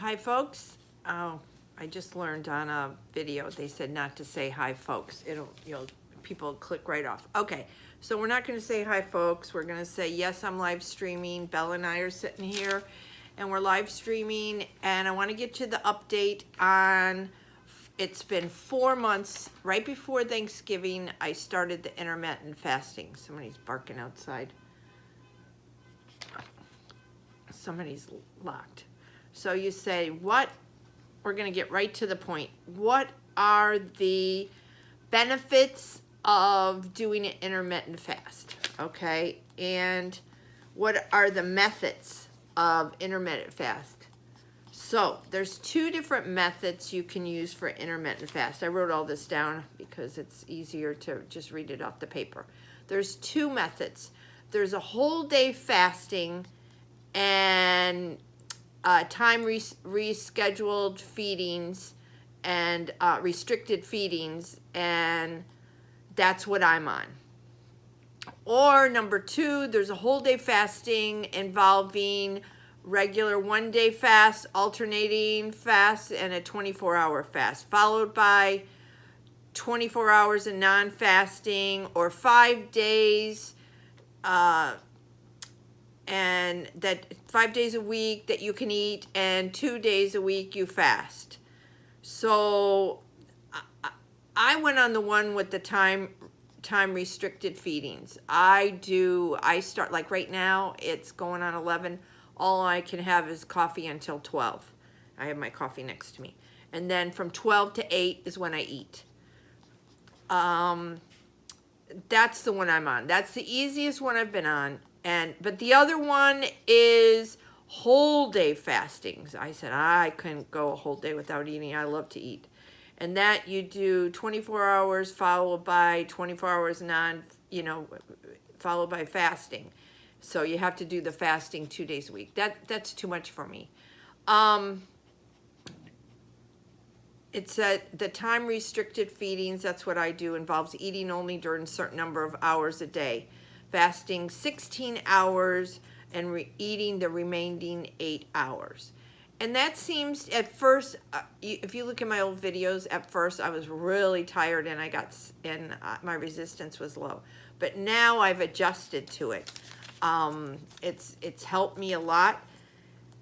Hi, folks. Oh, I just learned on a video, they said not to say hi, folks. People click right off. Okay, so we're not going to say hi, folks. We're going to say, yes, I'm live streaming. Bella and I are sitting here, and we're live streaming, and I want to get you the update on, it's been 4 months. Right before Thanksgiving, I started the intermittent fasting. Somebody's barking outside. Somebody's locked. So you say, what? We're going to get right to the point. What are the benefits of doing an intermittent fast? Okay. And what are the methods of intermittent fast? So there's 2 different methods you can use for intermittent fast. I wrote all this down because it's easier to just read it off the paper. There's 2 methods. There's a whole day fasting and time rescheduled feedings and restricted feedings, and that's what I'm on. Or number 2, there's a whole day fasting involving regular 1-day fast, alternating fast, and a 24-hour fast, followed by 24 hours of non-fasting, or 5 days and that 5 days a week that you can eat, and 2 days a week you fast. So I went on the one with the time restricted feedings. I start, like right now, it's going on 11. All I can have is coffee until 12. I have my coffee next to me. And then from 12 to 8 is when I eat. That's the one I'm on. That's the easiest one I've been on. But the other one is whole day fastings. I said I couldn't go a whole day without eating. I love to eat. And that you do 24 hours followed by 24 hours followed by fasting. So you have to do the fasting 2 days a week. That's too much for me. It said the time restricted feedings, that's what I do, involves eating only during a certain number of hours a day. Fasting 16 hours and eating the remaining 8 hours. And that seems, at first, if you look at my old videos, at first I was really tired and my resistance was low. But now I've adjusted to it. It's helped me a lot.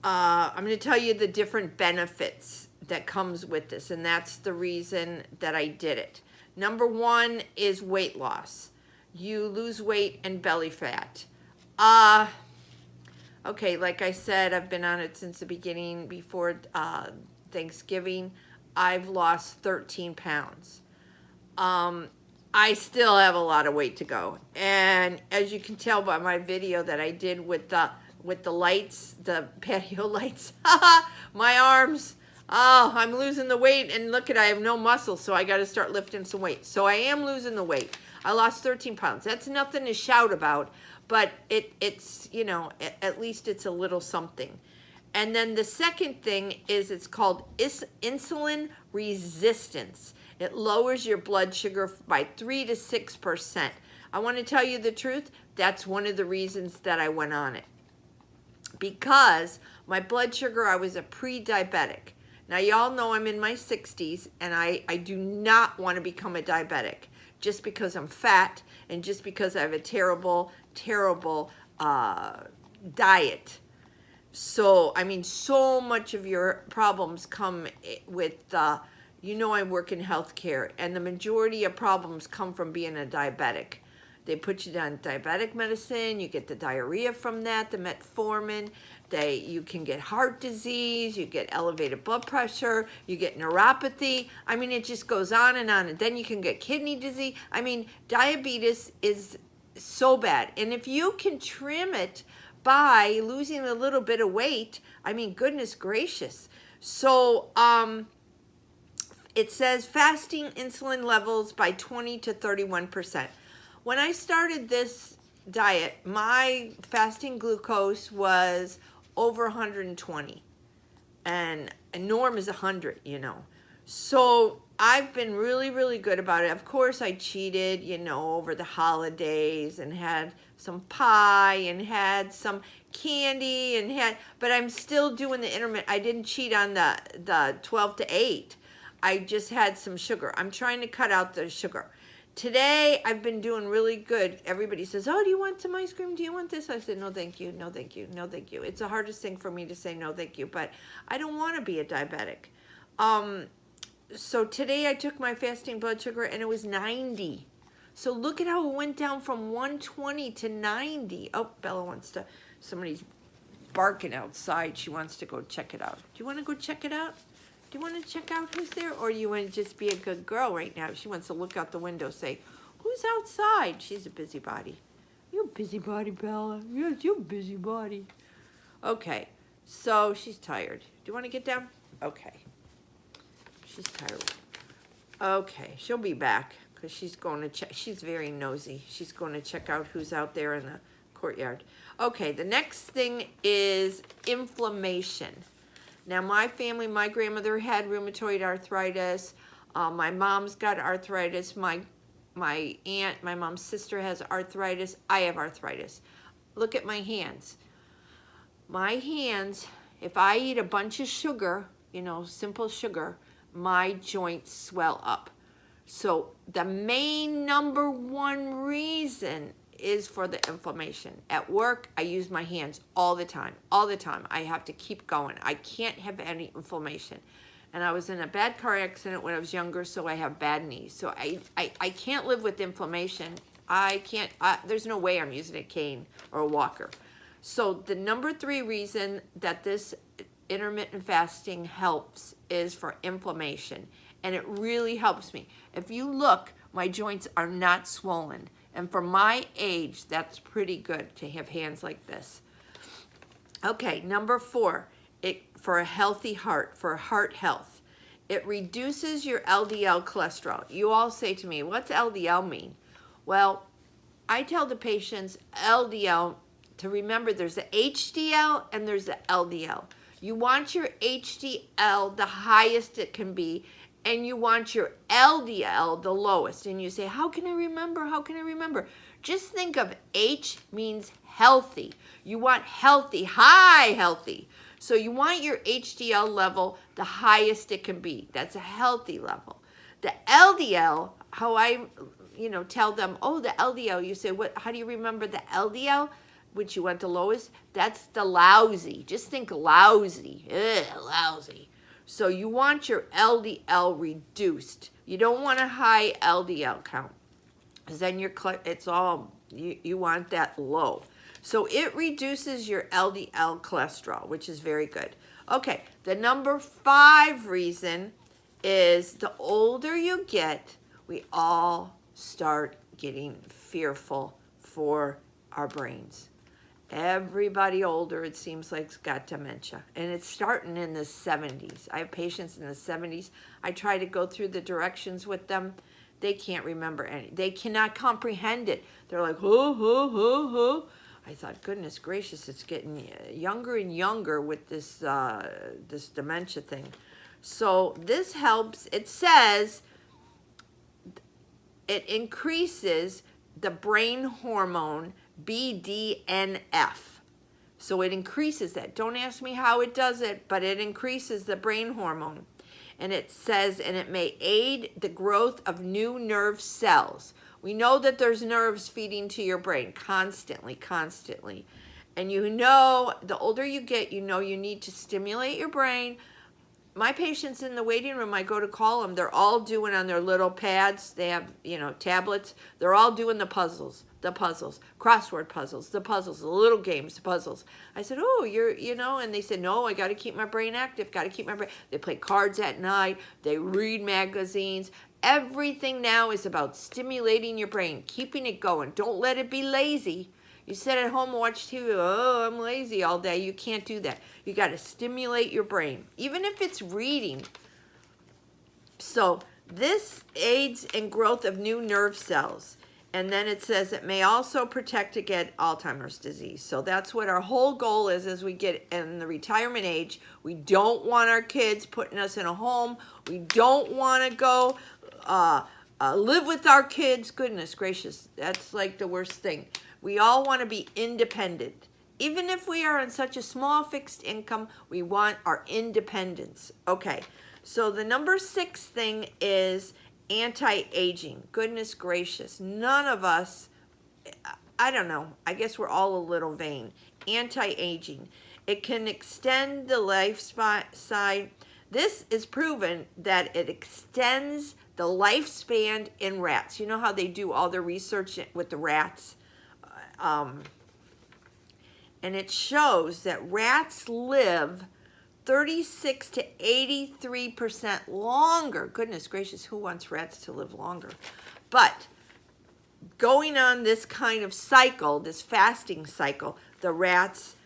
I'm going to tell you the different benefits that comes with this, and that's the reason that I did it. Number 1 is weight loss. You lose weight and belly fat. Okay, like I said, I've been on it since the beginning, before Thanksgiving. I've lost 13 pounds. I still have a lot of weight to go. And as you can tell by my video that I did with the lights, the patio lights, my arms, oh, I'm losing the weight, and look I have no muscle, so I got to start lifting some weight. So I am losing the weight. I lost 13 pounds. That's nothing to shout about, but it's, at least it's a little something. And then the second thing is it's called insulin resistance. It lowers your blood sugar by 3 to 6%. I want to tell you the truth. That's one of the reasons that I went on it. Because my blood sugar, I was a pre-diabetic. Now, y'all know I'm in my 60s, and I do not want to become a diabetic just because I'm fat and just because I have a terrible, terrible diet. So, I mean, so much of your problems come with, I work in healthcare, and the majority of problems come from being a diabetic. They put you on diabetic medicine, you get the diarrhea from that, the metformin, you can get heart disease, you get elevated blood pressure, you get neuropathy. I mean, it just goes on, and then you can get kidney disease. I mean, diabetes is so bad. And if you can trim it by losing a little bit of weight, I mean, goodness gracious. So, it says fasting insulin levels by 20 to 31%. When I started this diet, my fasting glucose was over 120, and a norm is 100, So I've been really, really good about it. Of course, I cheated, over the holidays and had some pie and had some candy and but I'm still doing the intermittent. I didn't cheat on the 12 to 8. I just had some sugar. I'm trying to cut out the sugar. Today, I've been doing really good. Everybody says, oh, do you want some ice cream? Do you want this? I said, no, thank you. No, thank you. No, thank you. It's the hardest thing for me to say no, thank you. But I don't want to be a diabetic. So today, I took my fasting blood sugar, and it was 90. So look at how it went down from 120 to 90. Oh, Bella wants to, somebody's barking outside. She wants to go check it out. Do you want to go check it out? Do you want to check out who's there? Or you want to just be a good girl right now? She wants to look out the window, say, who's outside? She's a busybody. You're a busybody, Bella. Yes, you're a busybody. Okay, so she's tired. Do you want to get down? Okay. She's tired. Okay, she'll be back because she's going to check. She's very nosy. She's going to check out who's out there in the courtyard. Okay, the next thing is inflammation. Now, my family, my grandmother had rheumatoid arthritis. My mom's got arthritis. My aunt, my mom's sister has arthritis. I have arthritis. Look at my hands. My hands, if I eat a bunch of sugar, you know, simple sugar, my joints swell up. So the main number one reason is for the inflammation. At work, I use my hands all the time. All the time. I have to keep going. I can't have any inflammation. And I was in a bad car accident when I was younger, so I have bad knees. So I can't live with inflammation. I can't, there's no way I'm using a cane or a walker. So the number 3 reason that this intermittent fasting helps is for inflammation. And it really helps me. If you look, my joints are not swollen. And for my age, that's pretty good to have hands like this. Okay, number 4, for a healthy heart, for heart health. It reduces your LDL cholesterol. You all say to me, what's LDL mean? Well, I tell the patients LDL to remember there's the HDL and there's the LDL. You want your HDL the highest it can be, and you want your LDL the lowest. And you say, how can I remember? How can I remember? Just think of H means healthy. You want healthy, high healthy. So you want your HDL level the highest it can be. That's a healthy level. The LDL, how I, tell them, oh, the LDL, you say, what? How do you remember the LDL? Which you want the lowest? That's the lousy. Just think lousy. Ugh, lousy. So you want your LDL reduced. You don't want a high LDL count, because then you want that low. So it reduces your LDL cholesterol, which is very good. Okay, the number 5 reason is the older you get, we all start getting fearful for our brains. Everybody older, it seems like, has got dementia. And it's starting in the 70s. I have patients in the 70s. I try to go through the directions with them. They can't remember any. They cannot comprehend it. They're like, I thought, goodness gracious, it's getting younger and younger with this, this dementia thing. So this helps. It says it increases the brain hormone BDNF. So it increases that. Don't ask me how it does it, but it increases the brain hormone. And it says, and it may aid the growth of new nerve cells. We know that there's nerves feeding to your brain constantly. And the older you get, you need to stimulate your brain. My patients in the waiting room, I go to call them, they're all doing on their little pads, they have, tablets, they're all doing the puzzles, crossword puzzles, the little games, the puzzles. I said, oh, and they said, no, I got to keep my brain active, They play cards at night, they read magazines. Everything now is about stimulating your brain, keeping it going. Don't let it be lazy. You sit at home and watch TV, oh, I'm lazy all day. You can't do that. You got to stimulate your brain, even if it's reading. So this aids in growth of new nerve cells. And then it says it may also protect against Alzheimer's disease. So that's what our whole goal is as we get in the retirement age. We don't want our kids putting us in a home. We don't want to go live with our kids. Goodness gracious, that's like the worst thing. We all want to be independent. Even if we are on such a small fixed income, we want our independence. Okay, so the number 6 thing is anti-aging. Goodness gracious, none of us, I don't know, I guess we're all a little vain. Anti-aging. It can extend the lifespan. This is proven that it extends the lifespan in rats. You know how they do all the research with the rats? And it shows that rats live 36 to 83% longer. Goodness gracious, who wants rats to live longer? But going on this kind of cycle, this fasting cycle, the rats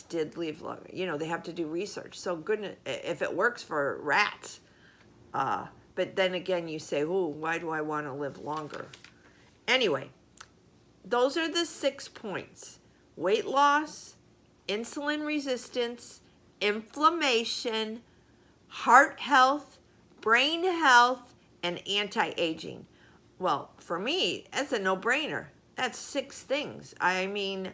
did live longer. You know, they have to do research. So goodness, if it works for rats, but then again, you say, oh, why do I want to live longer? Anyway, those are the 6 points: weight loss, insulin resistance, inflammation, heart health, brain health, and anti-aging. Well, for me, that's a no-brainer. That's 6 things. I mean,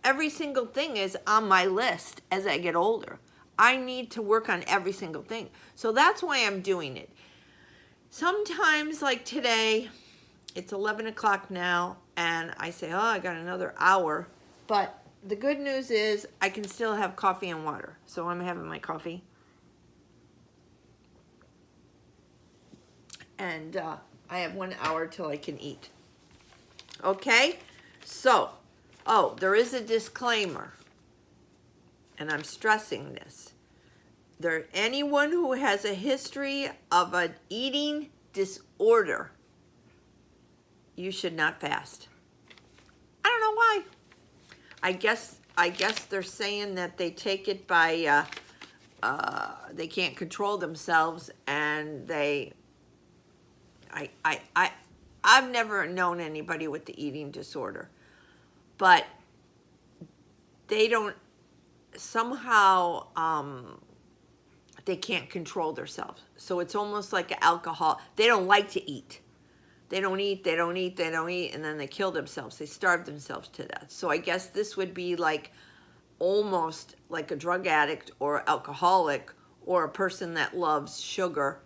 every single thing is on my list as I get older. I need to work on every single thing. So that's why I'm doing it. Sometimes, like today, it's 11 o'clock now, and I say, oh, I got another hour. But the good news is I can still have coffee and water. So I'm having my coffee. And I have 1 hour till I can eat. Okay? So, oh, there is a disclaimer. And I'm stressing this. Anyone who has a history of an eating disorder, you should not fast. I don't know why. I guess they're saying that they take it by they can't control themselves, and I've never known anybody with the eating disorder, but they don't somehow they can't control themselves. So it's almost like alcohol. They don't like to eat. They don't eat, and then they kill themselves. They starve themselves to death. So I guess this would be like almost like a drug addict or alcoholic or a person that loves sugar.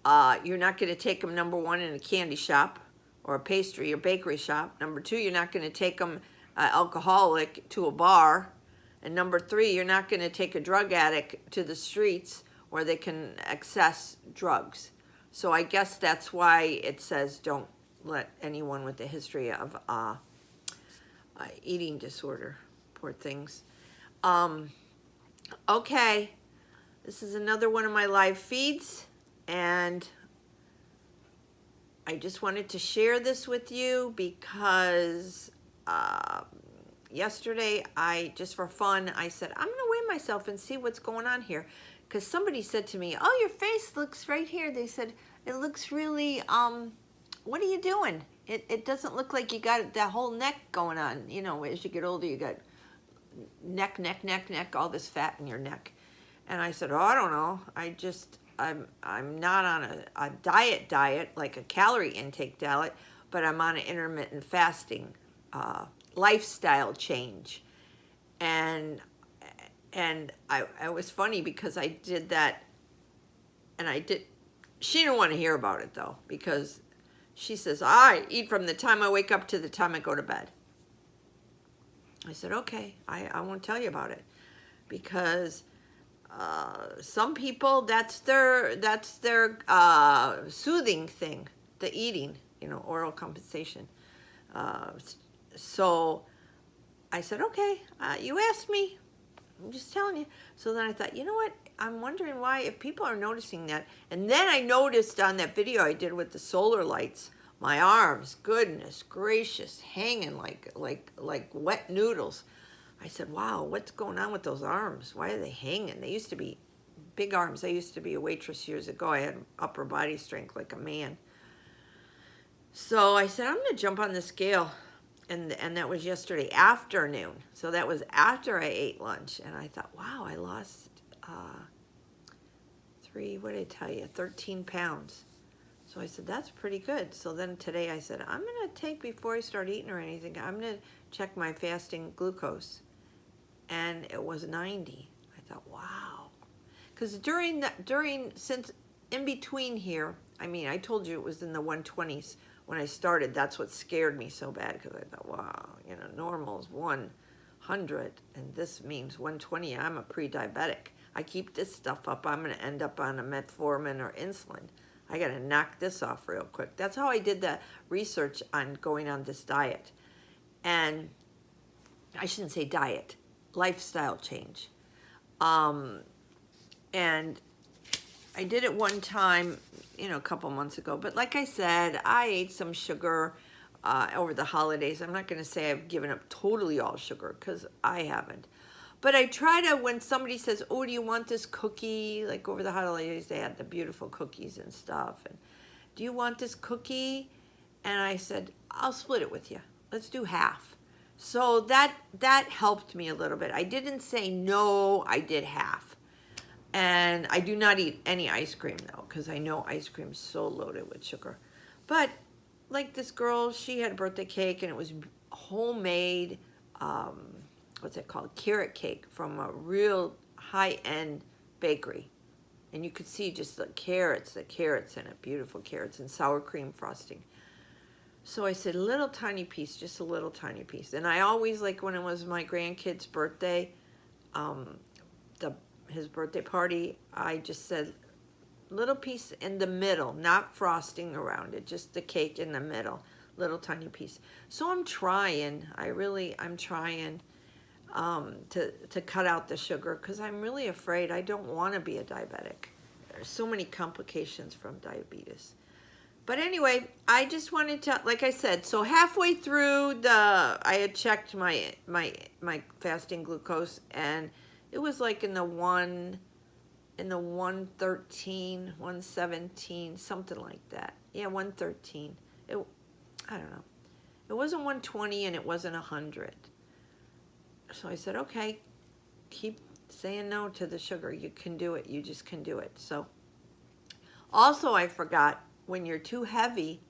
You're not going to take them, number 1, in a candy shop or a pastry or bakery shop. Number 2, you're not going to take them alcoholic to a bar. And number 3, you're not going to take a drug addict to the streets where they can access drugs. So I guess that's why it says don't let anyone with a history of eating disorder. Poor things. Okay, this is another one of my live feeds, and I just wanted to share this with you because yesterday, just for fun, I said, I'm going to weigh myself and see what's going on here. Because somebody said to me, oh, your face looks right here. They said, it looks really, what are you doing? It doesn't look like you got that whole neck going on. You know, as you get older, you got neck, all this fat in your neck. And I said, oh, I don't know. I'm not on a diet, like a calorie intake diet, but I'm on an intermittent fasting lifestyle change. And I was funny because I did that, and she didn't want to hear about it though, because she says, I eat from the time I wake up to the time I go to bed. I said, okay, I won't tell you about it, because some people, that's their soothing thing, the eating, oral compensation. So I said, okay, you asked me, I'm just telling you. So then I thought, you know what? I'm wondering why, if people are noticing that. And then I noticed on that video I did with the solar lights, my arms, goodness gracious, hanging like wet noodles. I said, wow, what's going on with those arms? Why are they hanging? They used to be big arms. I used to be a waitress years ago. I had upper body strength like a man. So I said, I'm going to jump on the scale. And that was yesterday afternoon. So that was after I ate lunch. And I thought, wow, I lost 13 pounds. So So I said, that's pretty good. So then today I said, I'm going to take, before I start eating or anything, I'm going to check my fasting glucose. And it was 90. I thought, wow. Because since in between here, I mean, I told you it was in the 120s when I started. That's what scared me so bad, because I thought, wow, you know, normal is 100, and this means 120. I'm a pre-diabetic. I keep this stuff up, I'm going to end up on a metformin or insulin. I got to knock this off real quick. That's how I did the research on going on this diet. And I shouldn't say diet, lifestyle change. And I did it one time, you know, a couple months ago. But like I said, I ate some sugar over the holidays. I'm not going to say I've given up totally all sugar, because I haven't. But I try to, when somebody says, oh, do you want this cookie? Like over the holidays, they had the beautiful cookies and stuff. And do you want this cookie? And I said, I'll split it with you. Let's do half. So that helped me a little bit. I didn't say no, I did half. And I do not eat any ice cream, though, because I know ice cream is so loaded with sugar. But like this girl, she had a birthday cake, and it was homemade, what's it called, carrot cake from a real high-end bakery. And you could see just the carrots in it, beautiful carrots, and sour cream frosting. So I said, little tiny piece, just a little tiny piece. And I always, like when it was my grandkid's birthday, his birthday party, I just said, little piece in the middle, not frosting around it, just the cake in the middle, little tiny piece. So I'm trying, I'm trying to cut out the sugar, because I'm really afraid I don't want to be a diabetic. There's so many complications from diabetes. But anyway, I just wanted to, like I said, so halfway through I had checked my fasting glucose, and it was like in the 113, 117, something like that. Yeah, 113. I don't know. It wasn't 120 and it wasn't 100. So I said, okay, keep saying no to the sugar. You can do it. You just can do it. So also I forgot, when you're too heavy,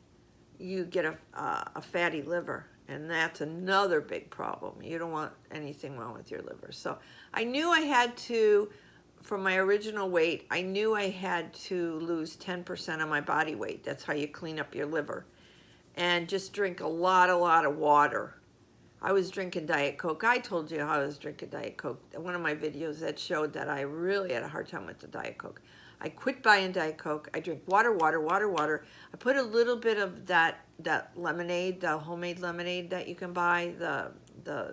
you get a fatty liver. And that's another big problem. You don't want anything wrong with your liver. So I knew I had to, from my original weight, I knew I had to lose 10% of my body weight. That's how you clean up your liver. And just drink a lot of water. I was drinking Diet Coke. I told you how I was drinking Diet Coke. One of my videos that showed that I really had a hard time with the Diet Coke. I quit buying Diet Coke. I drink water. I put a little bit of that lemonade, the homemade lemonade that you can buy, the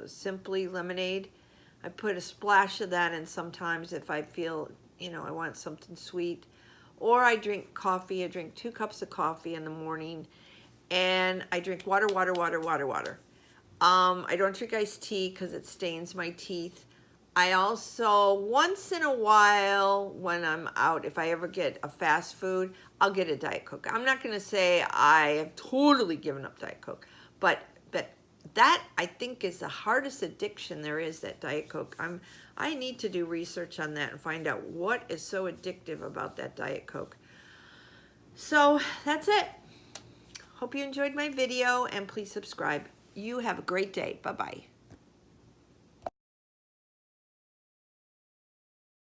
Simply lemonade. I put a splash of that in sometimes if I feel, you know, I want something sweet. Or I drink coffee. I drink 2 cups of coffee in the morning. And I drink water. I don't drink iced tea because it stains my teeth. I also, once in a while, when I'm out, if I ever get a fast food, I'll get a Diet Coke. I'm not going to say I have totally given up Diet Coke, but that, I think, is the hardest addiction there is, that Diet Coke. I need to do research on that and find out what is so addictive about that Diet Coke. So that's it. Hope you enjoyed my video, and please subscribe. You have a great day. Bye-bye.